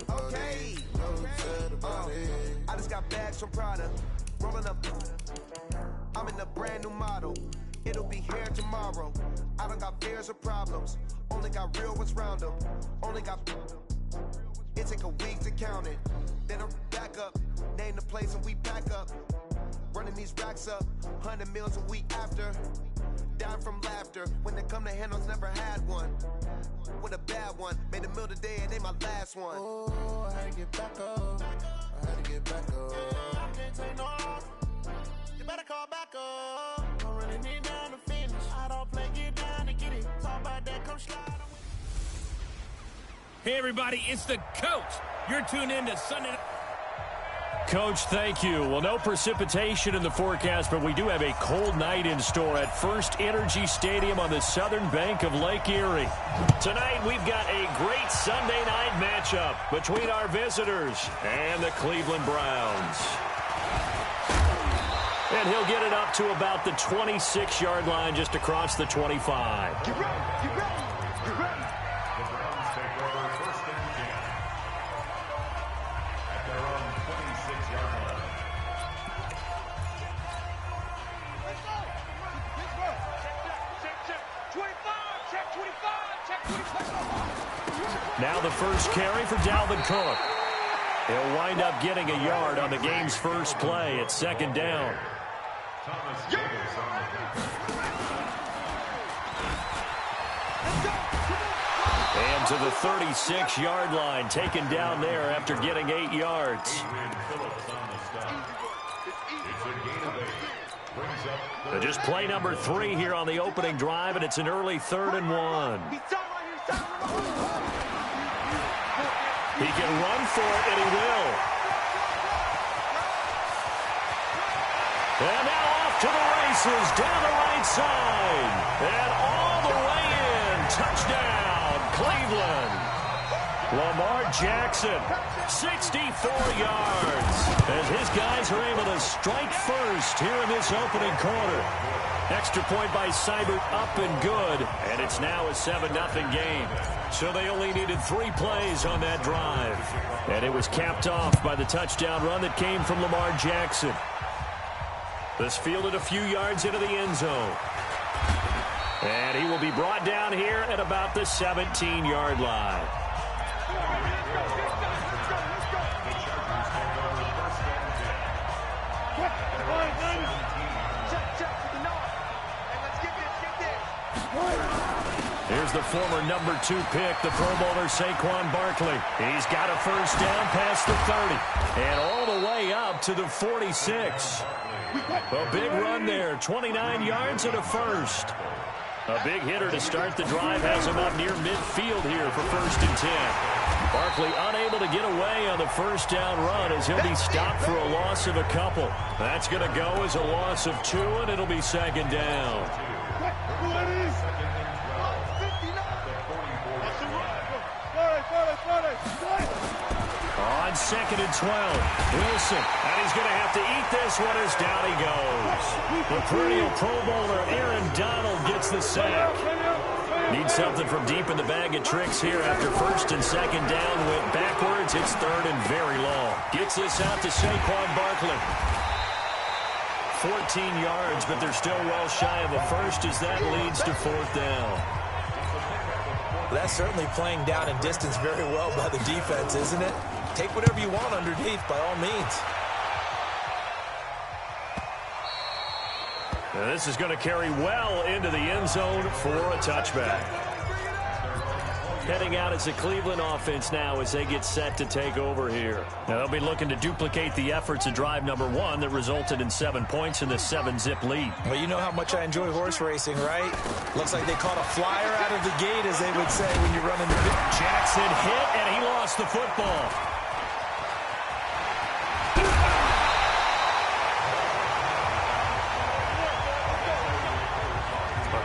Okay. I just got bags from Prada. Rolling up. I'm in a brand new model. It'll be here tomorrow. I don't got fears or problems. Only got real ones round them. Only got. It take a week to count it. Then I'm back up. Name the place and we pack up. Running these racks up. 100 meals a week after. Down from laughter. When they come to handles, never had one. With a bad one. Made a meal today and they my last one. Oh, I had to get back up. I had to get back up. I can't take no loss. You better call back up. Don't really need down to finish. I don't play, get down to get it. Talk about that, come slide. Hey, everybody, it's the coach. You're tuned in to Sunday. Coach, thank you. Well, no precipitation in the forecast, but we do have a cold night in store at First Energy Stadium on the southern bank of Lake Erie. Tonight, we've got a great Sunday night matchup between our visitors and the Cleveland Browns. And he'll get it up to about the 26-yard line just across the 25. Get ready, get ready, get ready. The Browns take over first and 10 at their own 26-yard line. Let's go. Let's go. Check 25. Check 25. Check 25. Now the first carry for Dalvin Cook. He'll wind up getting a yard on the game's first play at second down. Thomas Davis on the tackle. And to the 36-yard line, taken down there after getting 8 yards. So just play number 3 here on the opening drive, and it's an early 3rd and 1. He can run for it, and he will. And now off to the races, down the right side. And all the way in. Touchdown, Cleveland. Lamar Jackson, 64 yards. As his guys are able to strike first here in this opening quarter. Extra point by Seibert, up and good. And it's now a 7-0 game. So they only needed 3 plays on that drive. And it was capped off by the touchdown run that came from Lamar Jackson. This fielded a few yards into the end zone. And he will be brought down here at about the 17-yard line. Here's the former number 2 pick, the Pro Bowler Saquon Barkley. He's got a first down past the 30 and all the way up to the 46. A big run there, 29 yards and a first. A big hitter to start the drive has him up near midfield here for first and 10. Barkley unable to get away on the first down run as he'll be stopped for a loss of a couple. That's going to go as a loss of 2, and it'll be second down. On second and 12, Wilson, and he's going to have to eat this one as down he goes. The perennial Pro Bowler Aaron Donald gets the sack. Needs something from deep in the bag of tricks here after first and second down. Went backwards, it's 3rd and very long. Gets this out to Saquon Barkley. 14 yards, but they're still well shy of a first as that leads to 4th down. That's certainly playing down in distance very well by the defense, isn't it? Take whatever you want underneath, by all means. Now this is going to carry well into the end zone for a touchback. Heading out as the Cleveland offense now as they get set to take over here. Now they'll be looking to duplicate the efforts of drive number 1 that resulted in 7 points in the 7-zip lead. Well, you know how much I enjoy horse racing, right? Looks like they caught a flyer out of the gate, as they would say when you're running the... Jackson hit, and he lost the football.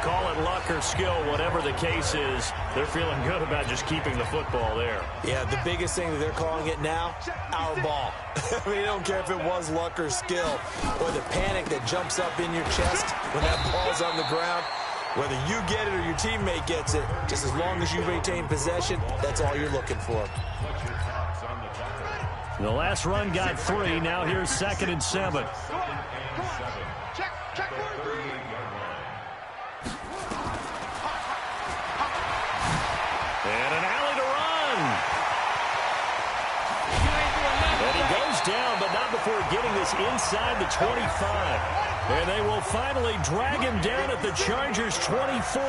Call it luck or skill, whatever the case is, they're feeling good about just keeping the football there. Yeah, the biggest thing that they're calling it now, our ball. I mean, they don't care if it was luck or skill or the panic that jumps up in your chest when that ball's on the ground. Whether you get it or your teammate gets it, just as long as you retain possession, that's all you're looking for. The last run got 3. Now here's 2nd and 7. Check 43. And an alley to run. And he goes down, but not before getting this inside the 25. And they will finally drag him down at the Chargers' 24.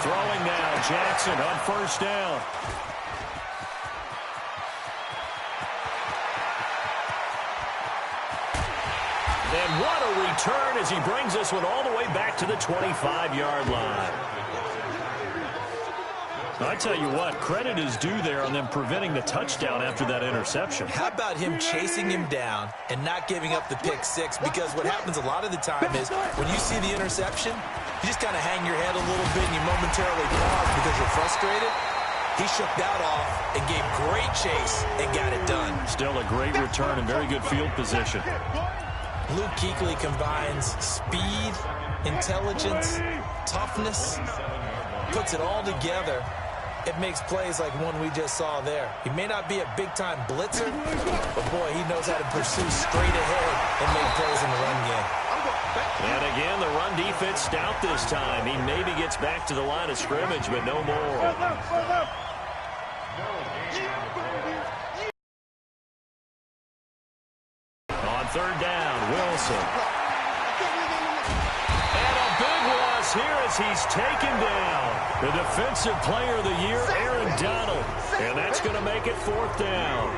Throwing now, Jackson on 1st down. And what a return as he brings this one all the way back to the 25-yard line. I tell you what, credit is due there on them preventing the touchdown after that interception. How about him chasing him down and not giving up the pick 6? Because what happens a lot of the time is when you see the interception, you just kind of hang your head a little bit and you momentarily pause because you're frustrated. He shook that off and gave great chase and got it done. Still a great return and very good field position. Luke Kuechly combines speed, intelligence, toughness, puts it all together. It makes plays like one we just saw there. He may not be a big-time blitzer, but, boy, he knows how to pursue straight ahead and make plays in the run game. And again, the run defense stout this time. He maybe gets back to the line of scrimmage, but no more. On 3rd down, Wilson. And a big loss here as he's taken down. The Defensive Player of the Year, Aaron Donald. And that's going to make it 4th down.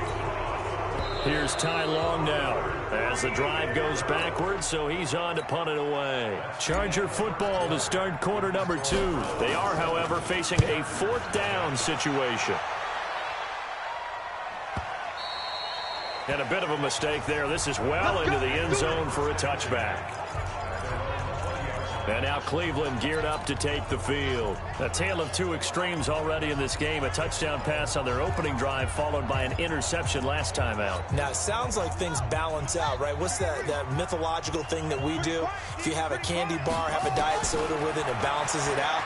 Here's Ty Long now as the drive goes backwards, so he's on to punt it away. Charger football to start quarter number 2. They are, however, facing a 4th down situation. And a bit of a mistake there. This is well into the end zone for a touchback. And now Cleveland geared up to take the field. A tale of 2 extremes already in this game. A touchdown pass on their opening drive followed by an interception last time out. Now, it sounds like things balance out, right? What's that mythological thing that we do? If you have a candy bar, have a diet soda with it, it balances it out.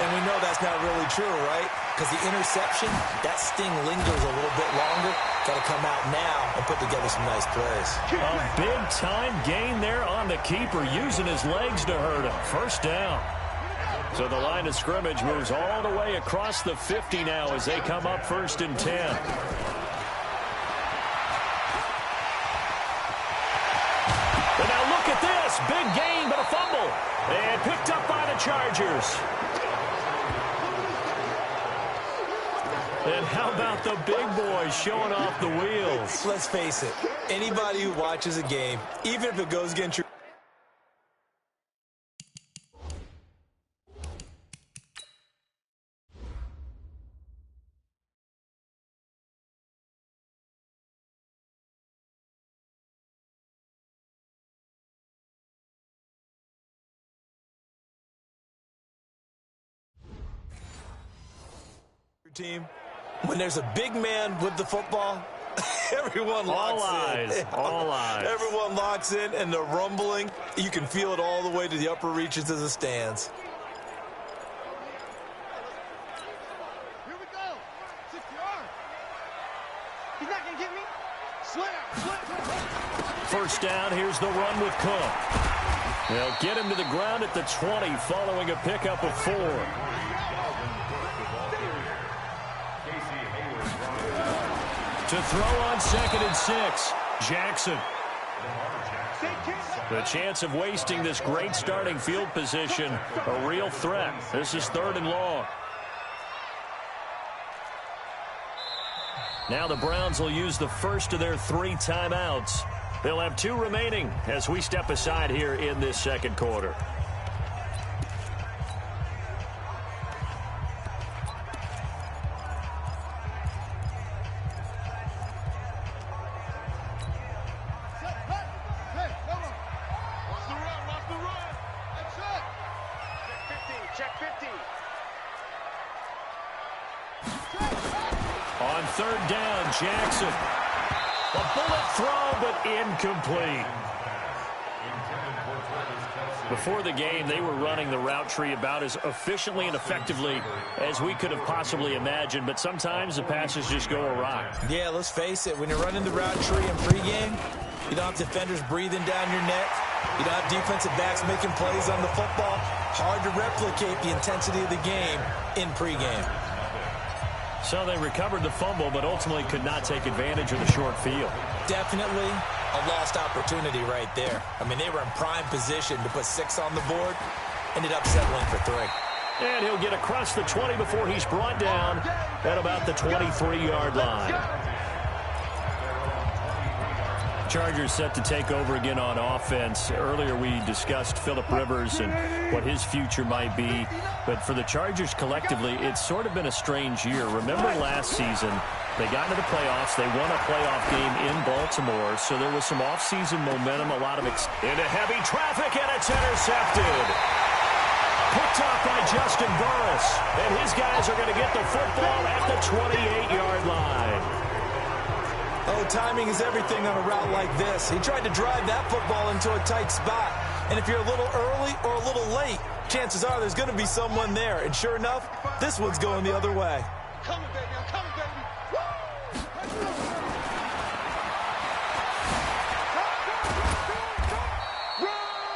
And we know that's not really true, right? Because the interception, that sting lingers a little bit longer. Got to come out now and put together some nice plays. A big-time gain there on the keeper, using his legs to hurt him. 1st down. So the line of scrimmage moves all the way across the 50 now as they come up 1st and 10. And now look at this. Big gain, but a fumble. And picked up by the Chargers. And how about the big boys showing off the wheels? Let's face it, anybody who watches a game, even if it goes against your... team, when there's a big man with the football, everyone locks in. All eyes. Everyone locks in, and the rumbling, you can feel it all the way to the upper reaches of the stands. Here we go. 60 yards. He's not going to get me. Slam. 1st down, here's the run with Cook. They'll get him to the ground at the 20 following a pickup of 4. To throw on 2nd and 6, Jackson. The chance of wasting this great starting field position, a real threat. This is 3rd and long. Now the Browns will use the first of their 3 timeouts. They'll have 2 remaining as we step aside here in this 2nd quarter. On 3rd down, Jackson. A bullet throw, but incomplete. Before the game, they were running the route tree about as efficiently and effectively as we could have possibly imagined, but sometimes the passes just go awry. Yeah, let's face it. When you're running the route tree in pregame, you don't have defenders breathing down your neck. You don't have defensive backs making plays on the football. Hard to replicate the intensity of the game in pregame. So they recovered the fumble, but ultimately could not take advantage of the short field. Definitely a lost opportunity right there. I mean, they were in prime position to put 6 on the board. Ended up settling for 3. And he'll get across the 20 before he's brought down at about the 23-yard line. Chargers set to take over again on offense. Earlier we discussed Phillip Rivers and what his future might be. But for the Chargers collectively, it's sort of been a strange year. Remember last season, they got into the playoffs. They won a playoff game in Baltimore. So there was some offseason momentum, a lot of into heavy traffic, and it's intercepted. Picked off by Justin Burris. And his guys are going to get the football at the 28-yard line. Oh, timing is everything on a route like this. He tried to drive that football into a tight spot. And if you're a little early or a little late, chances are there's going to be someone there. And sure enough, this one's going the other way. Come on, baby. I'm coming, baby.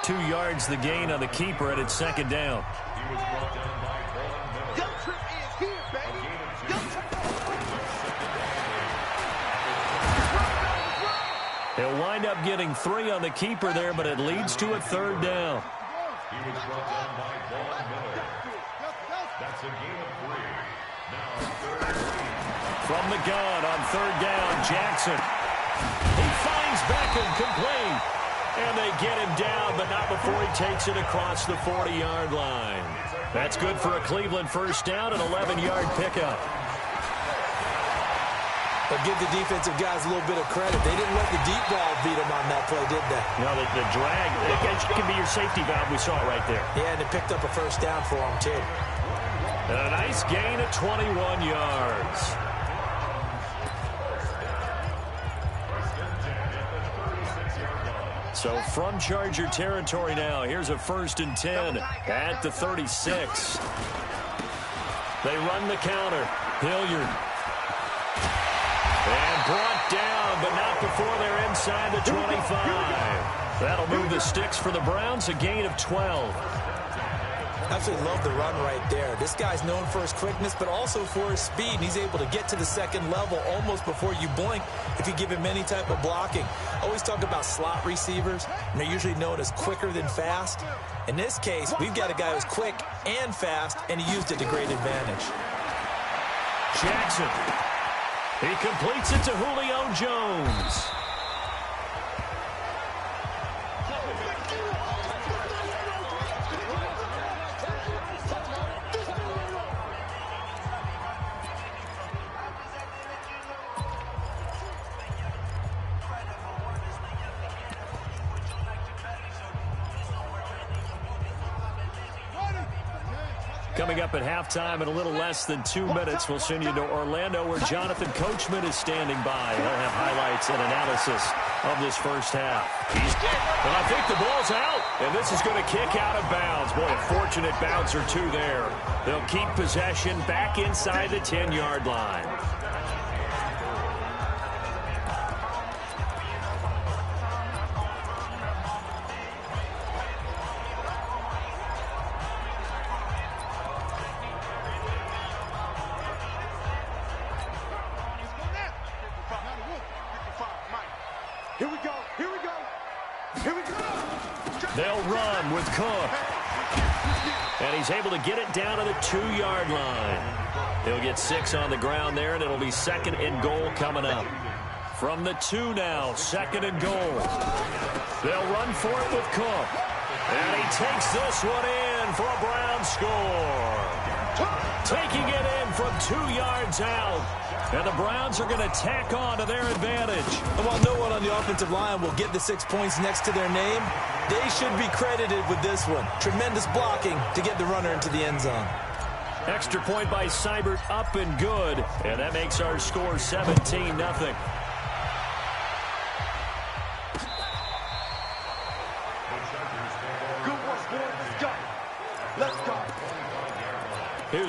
2 yards the gain on the keeper, and it's second down. He was brought down by Vaughn Miller. Young Trip is here, baby. He'll wind up getting 3 on the keeper there, but it leads to a third down. He was brought down by Vaughn Miller. That's a gain of 3. Now third and 3. From the gun on third down, Jackson. He finds Beckham complete. And they get him down, but not before he takes it across the 40-yard line. That's good for a Cleveland first down, an 11-yard pickup. But give the defensive guys a little bit of credit. They didn't let the deep ball beat them on that play, did they? No, the drag, it can be your safety valve. We saw it right there. Yeah, and it picked up a first down for them, too. And a nice gain of 21 yards. So from Charger territory now, here's a 1st and 10 at the 36. They run the counter. Hilliard. And brought down, but not before they're inside the 25. That'll move the sticks for the Browns, a gain of 12. Absolutely love the run right there. This guy's known for his quickness, but also for his speed. And he's able to get to the second level almost before you blink if you give him any type of blocking. Always talk about slot receivers, and they're usually known as quicker than fast. In this case, we've got a guy who's quick and fast, and he used it to great advantage. Jackson. He completes it to Julio Jones. Coming up at halftime in a little less than 2 minutes, we'll send you to Orlando where Jonathan Coachman is standing by. He'll have highlights and analysis of this first half. And I think the ball's out, and this is going to kick out of bounds. Boy, a fortunate bounce or two there. They'll keep possession back inside the 10-yard line. They'll run with Cook. And he's able to get it down to the 2-yard line. He'll get 6 on the ground there, and it'll be 2nd and goal coming up. From the 2 now, 2nd and goal. They'll run for it with Cook. And he takes this one in for a Brown score. Taking it in from 2 yards out. And the Browns are going to tack on to their advantage. And while no one on the offensive line will get the 6 points next to their name, they should be credited with this one. Tremendous blocking to get the runner into the end zone. Extra point by Seibert, up and good. And that makes our score 17-0. Good work.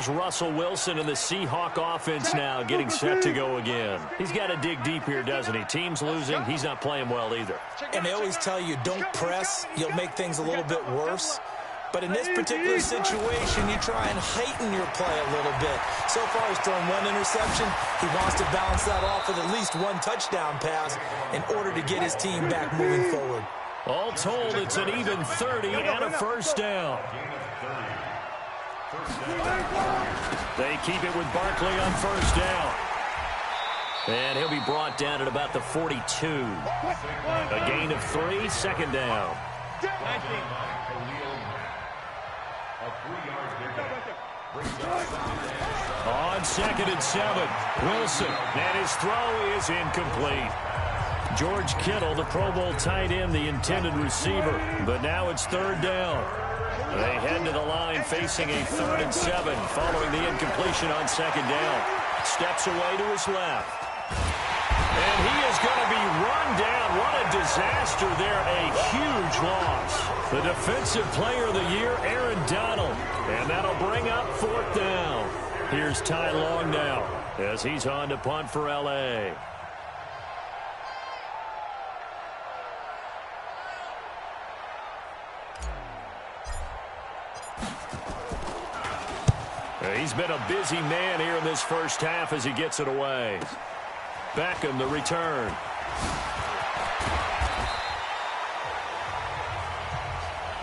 Russell Wilson and the Seahawk offense now getting set to go again. He's got to dig deep here, doesn't he? Team's losing. He's not playing well either. And they always tell you, don't press. You'll make things a little bit worse. But in this particular situation, you try and heighten your play a little bit. So far, he's thrown one interception. He wants to balance that off with at least one touchdown pass in order to get his team back moving forward. All told, it's an even 30 and a first down. They keep it with Barkley on first down. And he'll be brought down at about the 42. A gain of 3, second down. On 2nd and 7, Wilson, and his throw is incomplete. George Kittle, the Pro Bowl tight end, the intended receiver, but now it's 3rd down. They head to the line facing a 3rd and 7 following the incompletion on 2nd down. Steps away to his left. And he is going to be run down. What a disaster there. A huge loss. The defensive player of the year, Aaron Donald. And that'll bring up 4th down. Here's Ty Long now as he's on to punt for L.A. He's been a busy man here in this first half as he gets it away. Beckham, the return.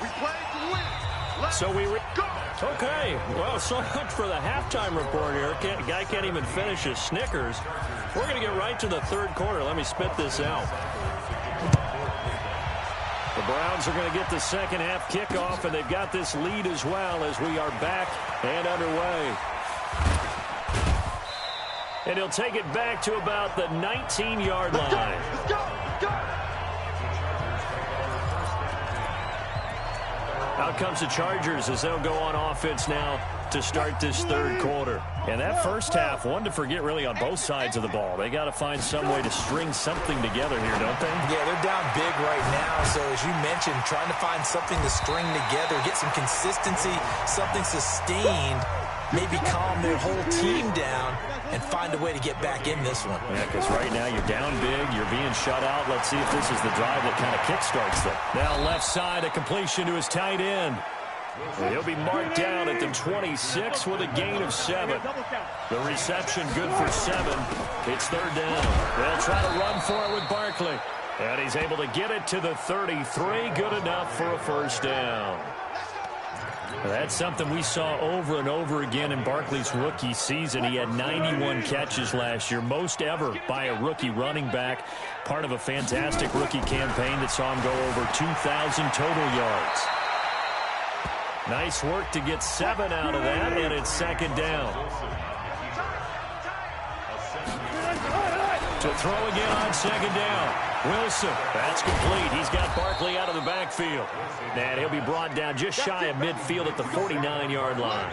We play to win. So we go. Okay, well, so much for the halftime report here. Guy can't even finish his Snickers. We're going to get right to the 3rd quarter. Let me spit this out. The Browns are going to get the second half kickoff, and they've got this lead as well as we are back and underway. And he'll take it back to about the 19-yard line. Let's go. Let's go. Out comes the Chargers as they'll go on offense now to start this 3rd quarter. And that first half, one to forget really on both sides of the ball. They got to find some way to string something together here, don't they? Yeah, they're down big right now. So as you mentioned, trying to find something to string together, get some consistency, something sustained, maybe calm their whole team down and find a way to get back in this one. Yeah, because right now you're down big, you're being shut out. Let's see if this is the drive that kind of kickstarts them. Now left side, a completion to his tight end. And he'll be marked down at the 26 with a gain of 7. The reception good for 7. It's 3rd down. They'll try to run for it with Barkley. And he's able to get it to the 33. Good enough for a first down. That's something we saw over and over again in Barkley's rookie season. He had 91 catches last year, most ever by a rookie running back. Part of a fantastic rookie campaign that saw him go over 2,000 total yards. Nice work to get 7 out of that, and it's 2nd down. To throw again on 2nd down. Wilson, that's complete. He's got Barkley out of the backfield. And he'll be brought down just shy of midfield at the 49-yard line.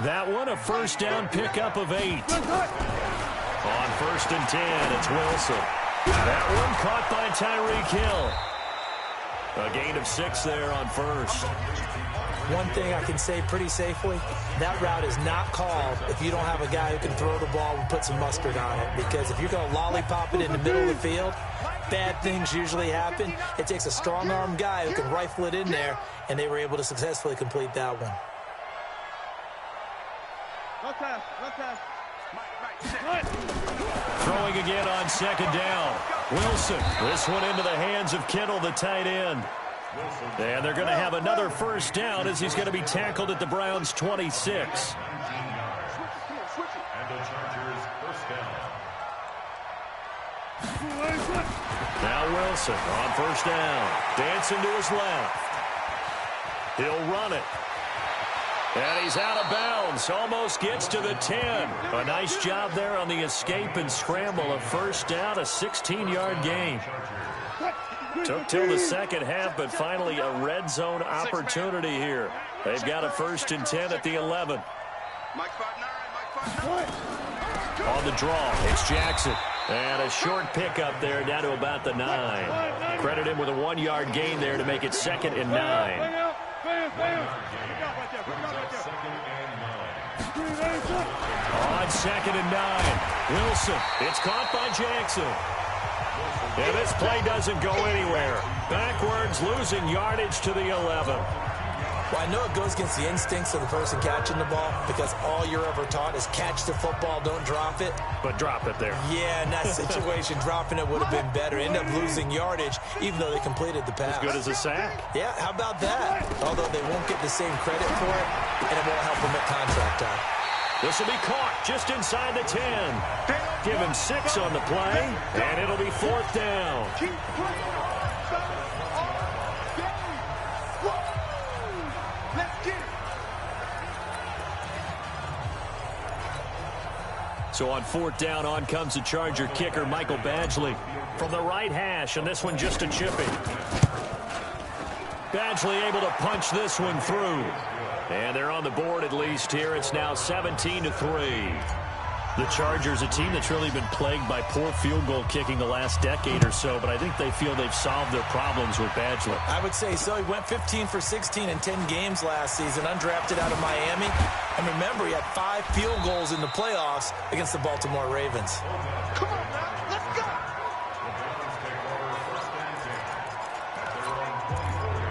That one, a first down pickup of 8. On 1st and 10, it's Wilson. That one caught by Tyreek Hill. A gain of 6 there on 1st. One thing I can say pretty safely, that route is not called if you don't have a guy who can throw the ball and put some mustard on it. Because if you're going to lollipop it in the middle of the field, bad things usually happen. It takes a strong-arm guy who can rifle it in there, and they were able to successfully complete that one. Throwing again on 2nd down. Wilson, this one into the hands of Kittle, the tight end. And they're going to have another first down as he's going to be tackled at the Browns' 26. Now Wilson on first down. Dancing to his left. He'll run it. And he's out of bounds. Almost gets to the 10. A nice job there on the escape and scramble. A first down, a 16-yard gain. Took till the second half, but finally a red zone opportunity here. They've got a 1st and 10 at the 11. On the draw, it's Jackson. And a short pickup there down to about the 9. Credit him with a 1-yard gain there to make it 2nd and 9. 2nd and 9. Wilson, it's caught by Jackson. And this play doesn't go anywhere. Backwards, losing yardage to the 11. Well, I know it goes against the instincts of the person catching the ball because all you're ever taught is catch the football, don't drop it. But drop it there. Yeah, in that situation, dropping it would have been better. End up losing yardage, even though they completed the pass. As good as a sack. Yeah, how about that? Although they won't get the same credit for it, and it won't help them at contract time. This will be caught just inside the 10. Give him 6 on the play, and it'll be 4th down. So on 4th down, on comes the Charger kicker, Michael Badgley, from the right hash, and this one just a chipping. Badgley able to punch this one through. And they're on the board at least here. It's now 17-3. The Chargers, a team that's really been plagued by poor field goal kicking the last decade or so, but I think they feel they've solved their problems with Badgley. I would say so. He went 15 for 16 in 10 games last season, undrafted out of Miami. And remember, he had 5 field goals in the playoffs against the Baltimore Ravens. Come on now, let's go!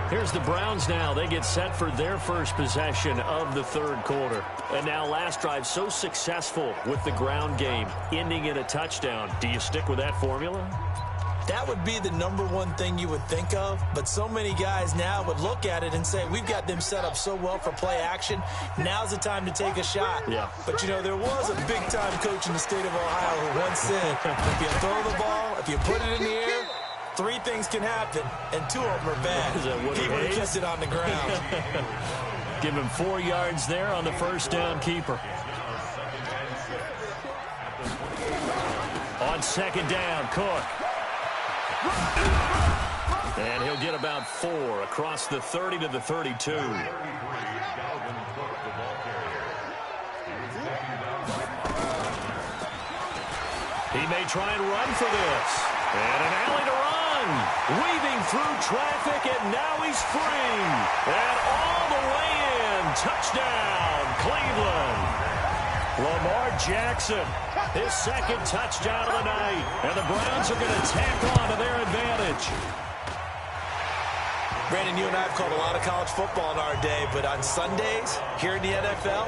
Here's the Browns now. They get set for their first possession of the 3rd quarter. And now last drive so successful with the ground game, ending in a touchdown. Do you stick with that formula? That would be the #1 thing you would think of, but so many guys now would look at it and say, we've got them set up so well for play action, now's the time to take a shot. Yeah. But, you know, there was a big-time coach in the state of Ohio who once said, if you throw the ball, if you put it in the air, 3 things can happen, and 2 of them are bad. He would have kept it on the ground. Give him 4 yards there on the first down keeper. On 2nd down, Cook. And he'll get about 4 across the 30 to the 32. He may try and run for this. And an alley to run. Weaving through traffic, and now he's free. And all the way in. Touchdown, Cleveland. Lamar Jackson, his 2nd touchdown of the night. And the Browns are going to tack on to their advantage. Brandon, you and I have called a lot of college football in our day, but on Sundays, here in the NFL,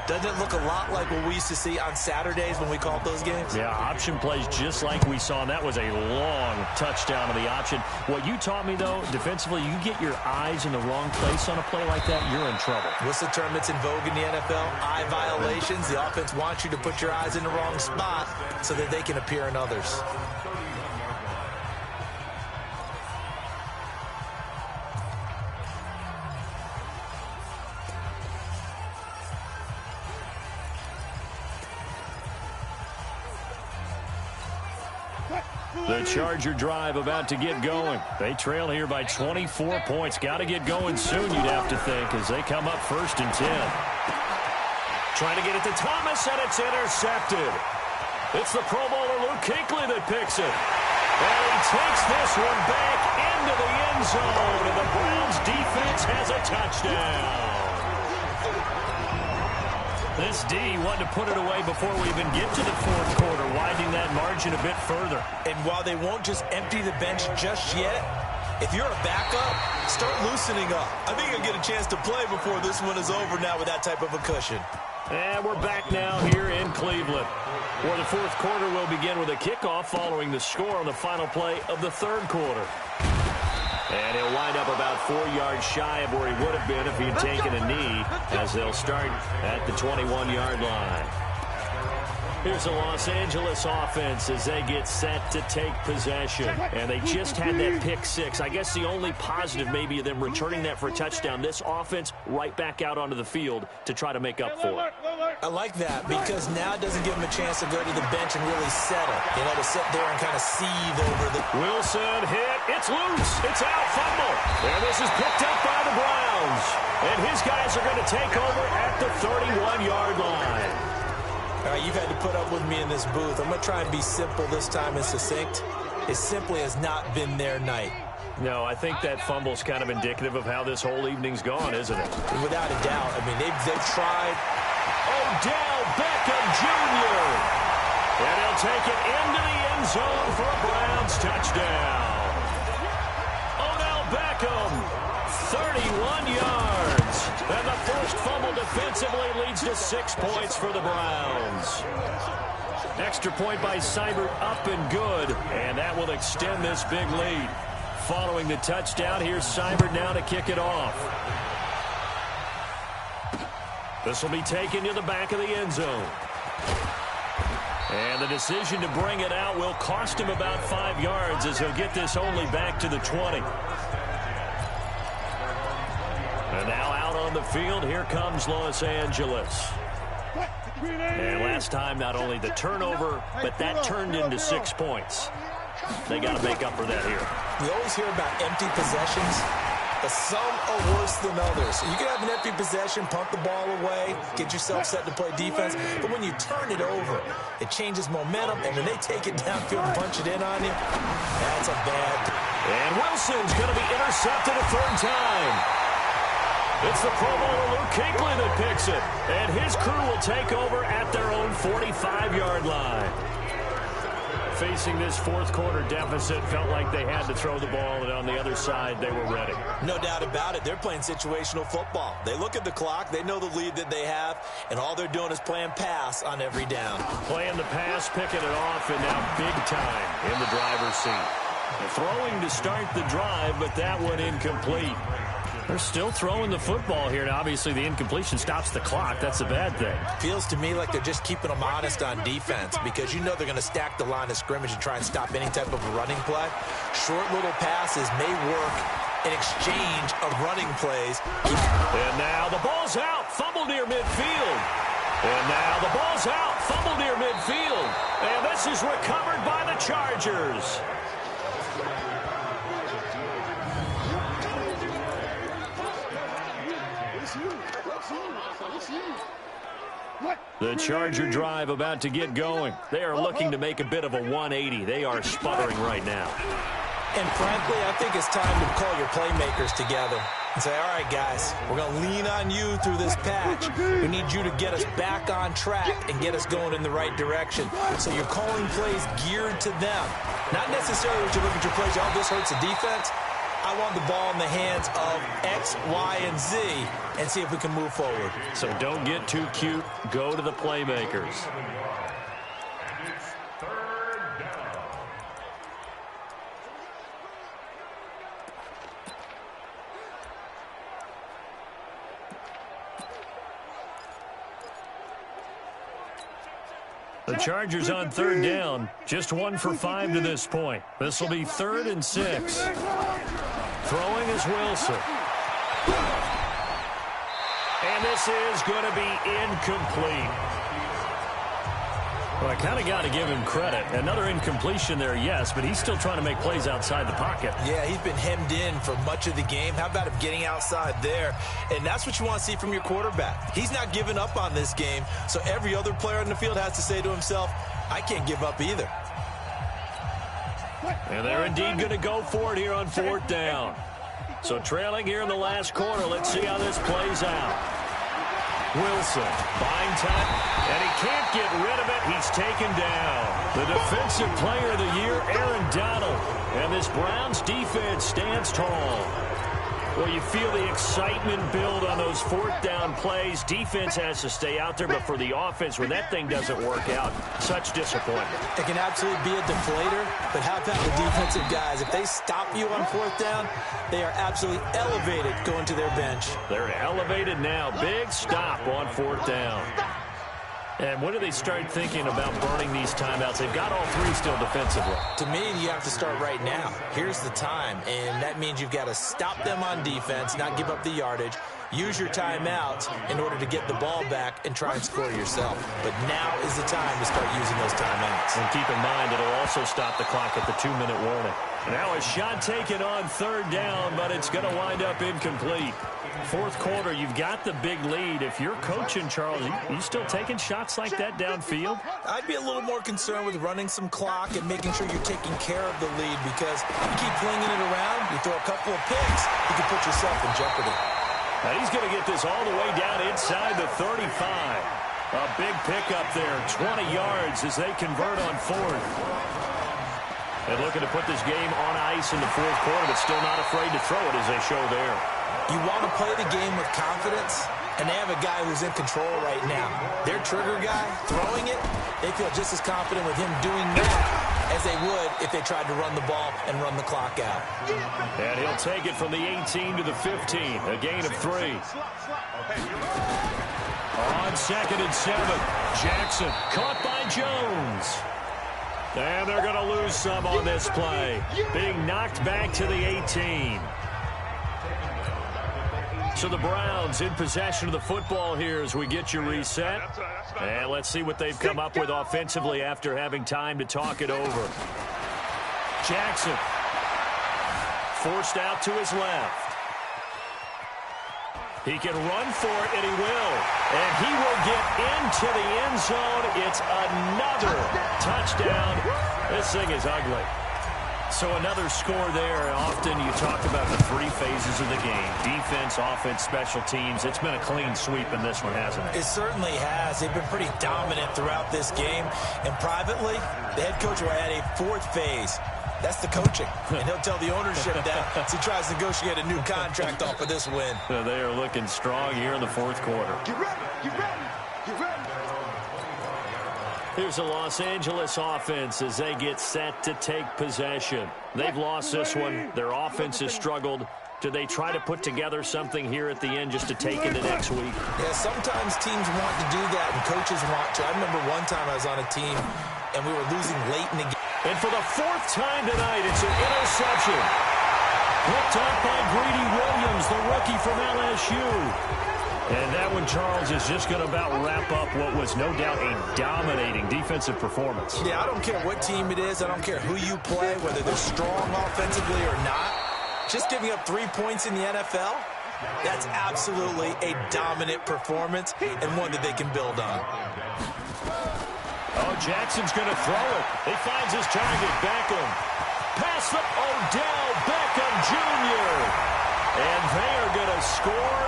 doesn't it look a lot like what we used to see on Saturdays when we called those games? Yeah, option plays just like we saw, and that was a long touchdown of the option. What you taught me, though, defensively, you get your eyes in the wrong place on a play like that, you're in trouble. What's the term that's in vogue in the NFL? Eye violations. The offense wants you to put your eyes in the wrong spot so that they can appear in others. The Charger drive about to get going. They trail here by 24 points. Got to get going soon, you'd have to think, as they come up 1st and 10. Trying to get it to Thomas, and it's intercepted. It's the Pro Bowler Luke Kuechly that picks it. And he takes this one back into the end zone, and the Browns defense has a touchdown. This D wanted to put it away before we even get to the 4th quarter, widening that margin a bit further. And while they won't just empty the bench just yet, if you're a backup, start loosening up. I think you'll get a chance to play before this one is over now with that type of a cushion. And we're back now here in Cleveland, where the 4th quarter will begin with a kickoff following the score on the final play of the 3rd quarter. And he'll wind up about 4 yards shy of where he would have been if he had taken a knee, as they'll start at the 21-yard line. Here's the Los Angeles offense as they get set to take possession. And they just had that pick 6. I guess the only positive maybe of them returning that for a touchdown. This offense right back out onto the field to try to make up for it. I like that because now it doesn't give them a chance to go to the bench and really settle. You know, to sit there and kind of seethe over the... Wilson hit. It's loose. It's out. Fumble. And this is picked up by the Browns. And his guys are going to take over at the 31-yard line. All right, you've had to put up with me in this booth. I'm going to try and be simple this time and succinct. It simply has not been their night. No, I think that fumble's kind of indicative of how this whole evening's gone, isn't it? Without a doubt. I mean, they've tried. Odell Beckham Jr. And he'll take it into the end zone for a Browns touchdown. Odell Beckham, 31 yards. And the first fumble defensively leads to 6 points for the Browns. Extra point by Seibert, up and good. And that will extend this big lead. Following the touchdown, here's Seibert now to kick it off. This will be taken to the back of the end zone. And the decision to bring it out will cost him about 5 yards as he'll get this only back to the 20. And now out on the field, here comes Los Angeles. And last time, not only the turnover, but that turned into 6 points. They got to make up for that here. We always hear about empty possessions, but some are worse than others. You can have an empty possession, punt the ball away, get yourself set to play defense, but when you turn it over, it changes momentum, and when they take it downfield and punch it in on you, that's a bad thing. And Wilson's going to be intercepted a third time. It's the Pro Bowler Luke Kuechly that picks it, and his crew will take over at their own 45-yard line. Facing this fourth quarter deficit, felt like they had to throw the ball, and on the other side, they were ready. No doubt about it. They're playing situational football. They look at the clock, they know the lead that they have, and all they're doing is playing pass on every down. Playing the pass, picking it off, and now big time in the driver's seat. Throwing to start the drive, but that one incomplete. They're still throwing the football here, and obviously the incompletion stops the clock. That's a bad thing. Feels to me like they're just keeping them honest on defense because you know they're going to stack the line of scrimmage and try and stop any type of running play. Short little passes may work in exchange of running plays. And now the ball's out, fumble near midfield. And now the ball's out, fumble near midfield. And this is recovered by the Chargers. The Charger drive about to get going. They are looking to make a bit of a 180. They are sputtering right now. And frankly, I think it's time to call your playmakers together and say, all right, guys, we're going to lean on you through this patch. We need you to get us back on track and get us going in the right direction. So you're calling plays geared to them. Not necessarily what you look at your plays, oh, this hurts the defense. I want the ball in the hands of X, Y, and Z and see if we can move forward. So don't get too cute. Go to the playmakers. The Chargers on third down. Just 1 for 5 to this point. This will be 3rd and 6. Throwing is Wilson. And this is going to be incomplete. Well, I kind of got to give him credit. Another incompletion there, yes, but he's still trying to make plays outside the pocket. Yeah, he's been hemmed in for much of the game. How about him getting outside there? And that's what you want to see from your quarterback. He's not giving up on this game, so every other player on the field has to say to himself, I can't give up either. And they're indeed going to go for it here on 4th down. So trailing here in the last quarter, let's see how this plays out. Wilson, buying time, and he can't get rid of it. He's taken down. The defensive player of the year, Aaron Donald. And this Browns defense stands tall. Well, you feel the excitement build on those 4th down plays. Defense has to stay out there, but for the offense, when that thing doesn't work out, such disappointment. It can absolutely be a deflator, but how about the defensive guys? If they stop you on 4th down, they are absolutely elevated going to their bench. They're elevated now. Big stop on 4th down. And when do they start thinking about burning these timeouts? They've got all 3 still defensively. To me, you have to start right now. Here's the time, and that means you've got to stop them on defense, not give up the yardage, use your timeouts in order to get the ball back and try and score yourself. But now is the time to start using those timeouts. And keep in mind, it'll also stop the clock at the 2-minute warning. Now a shot taken on 3rd down, but it's going to wind up incomplete. 4th quarter, you've got the big lead. If you're coaching, Charles, you still taking shots like that downfield? I'd be a little more concerned with running some clock and making sure you're taking care of the lead, because you keep flinging it around, you throw a couple of picks, you can put yourself in jeopardy. Now he's going to get this all the way down inside the 35. A big pickup there, 20 yards as they convert on fourth. And looking to put this game on ice in the fourth quarter, but still not afraid to throw it as they show there. You want to play the game with confidence, and they have a guy who's in control right now. Their trigger guy, throwing it, they feel just as confident with him doing that as they would if they tried to run the ball and run the clock out. And he'll take it from the 18 to the 15, a gain of 3. On 2nd and 7, Jackson caught by Jones. And they're going to lose some on this play, being knocked back to the 18. So the Browns in possession of the football here as we get you reset. And let's see what they've come up with offensively after having time to talk it over. Jackson forced out to his left. He can run for it, and he will. And he will get into the end zone. It's another touchdown. This thing is ugly. So another score there. Often you talk about the 3 phases of the game. Defense, offense, special teams. It's been a clean sweep in this one, hasn't it? It certainly has. They've been pretty dominant throughout this game. And privately, the head coach will add a 4th phase. That's the coaching. And he'll tell the ownership that as he tries to negotiate a new contract off of this win. So they are looking strong here in the fourth quarter. Get ready, get ready, get ready. Here's the Los Angeles offense as they get set to take possession. They've lost this one. Their offense has struggled. Do they try to put together something here at the end just to take into next week? Yeah, sometimes teams want to do that and coaches want to. I remember one time I was on a team and we were losing late in the game. And for the 4th time tonight, it's an interception. Picked up by Greedy Williams, the rookie from LSU. And that one, Charles, is just going to about wrap up what was no doubt a dominating defensive performance. Yeah, I don't care what team it is. I don't care who you play, whether they're strong offensively or not. Just giving up 3 points in the NFL, that's absolutely a dominant performance and one that they can build on. Oh, Jackson's going to throw it. He finds his target, Beckham. Pass from Odell Beckham Jr. And they are going to score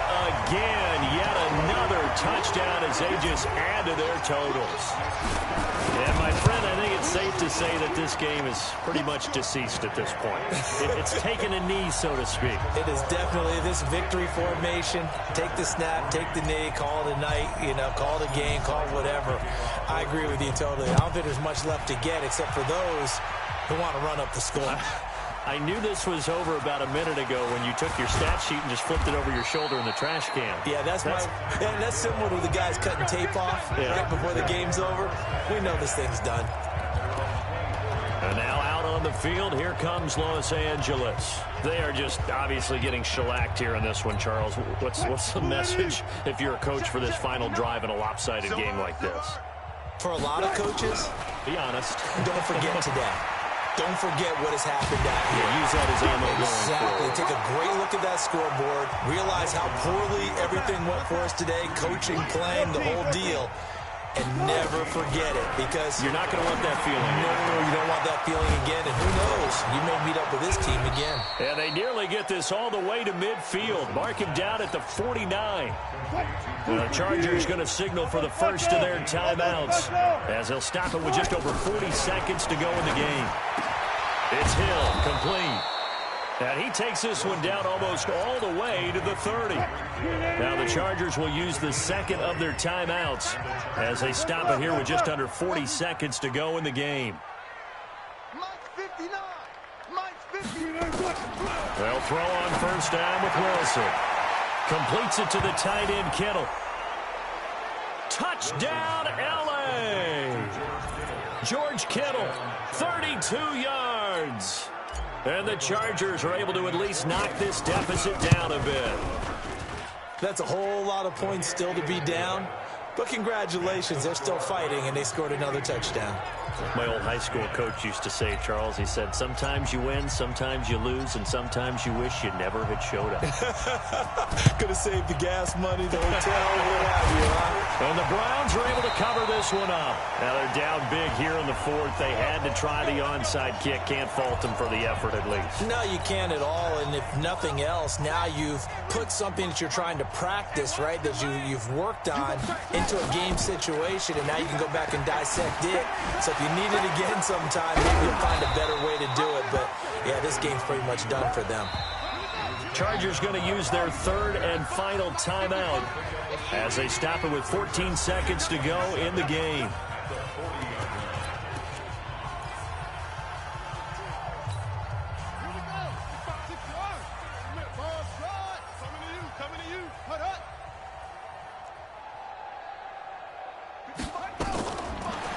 again. Yet another touchdown as they just add to their totals. And, my friend, I think it's safe to say that this game is pretty much deceased at this point. It's taken a knee, so to speak. It is definitely this victory formation. Take the snap, take the knee, call it a night, call it a game, call it whatever. I agree with you totally. I don't think there's much left to get except for those who want to run up the score. I knew this was over about a minute ago when you took your stat sheet and just flipped it over your shoulder in the trash can. Yeah, that's similar to the guys cutting tape off right before the game's over. We know this thing's done. And now out on the field, here comes Los Angeles. They are just obviously getting shellacked here in this one, Charles. What's the message if you're a coach for this final drive in a lopsided game like this? For a lot of coaches, be honest, don't forget today. Don't forget what has happened out here. Use that as ammo going Exactly. forward. Take a great look at that scoreboard. Realize how poorly everything went for us today. Coaching, playing, the whole deal. And never forget it because you're not going to want that feeling. No, you don't want that feeling again. And who knows? You may meet up with this team again. And they nearly get this all the way to midfield. Mark him down at the 49. The Chargers going to signal for the first of their timeouts as they'll stop it with just over 40 seconds to go in the game. It's Hill, complete. And he takes this one down almost all the way to the 30. Now the Chargers will use the second of their timeouts as they stop it here with just under 40 seconds to go in the game. Mike's 59. Mike's 59. They'll throw on first down with Wilson. Completes it to the tight end, Kittle. Touchdown, L.A. George Kittle, 32 yards. And the Chargers are able to at least knock this deficit down a bit. That's a whole lot of points still to be down. But congratulations, they're still fighting, and they scored another touchdown. My old high school coach used to say, Charles, he said, sometimes you win, sometimes you lose, and sometimes you wish you never had showed up. Could have saved the gas money, the hotel, what have you, huh? And the Browns are able to cover this one up. Now they're down big here in the fourth. They had to try the onside kick. Can't fault them for the effort at least. No, you can't at all. And if nothing else, now you've put something that you're trying to practice, right, that you've worked on into a game situation, and now you can go back and dissect it. So if you need it again sometime, maybe you'll find a better way to do it. But, yeah, this game's pretty much done for them. Chargers going to use their third and final timeout as they stop it with 14 seconds to go in the game.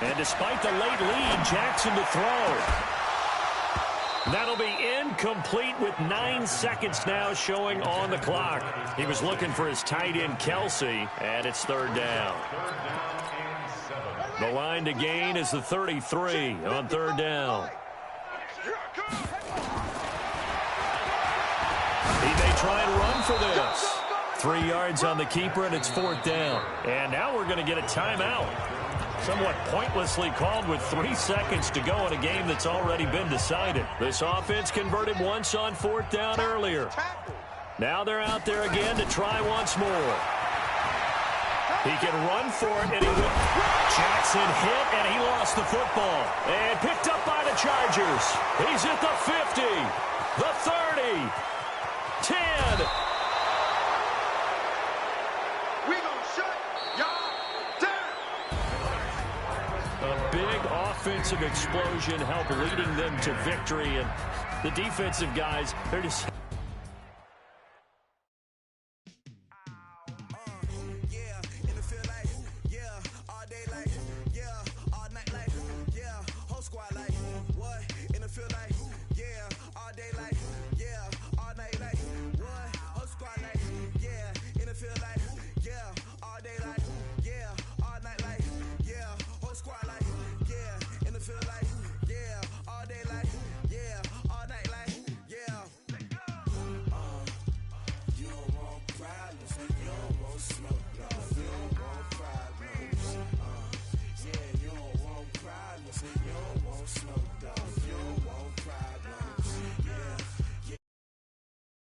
And despite the late lead, Jackson to throw. That'll be incomplete with 9 seconds now showing on the clock. He was looking for his tight end, Kelsey, and it's third down. The line to gain is the 33 on third down. He may try and run for this. 3 yards on the keeper, and it's fourth down. And now we're going to get a timeout. Somewhat pointlessly called with 3 seconds to go in a game that's already been decided. This offense converted once on fourth down earlier. Now they're out there again to try once more. He can run for it, and he will. Jackson hit, and he lost the football. And picked up by the Chargers. He's at the 50, the 30, 10. Big offensive explosion helped leading them to victory, and the defensive guys, they're just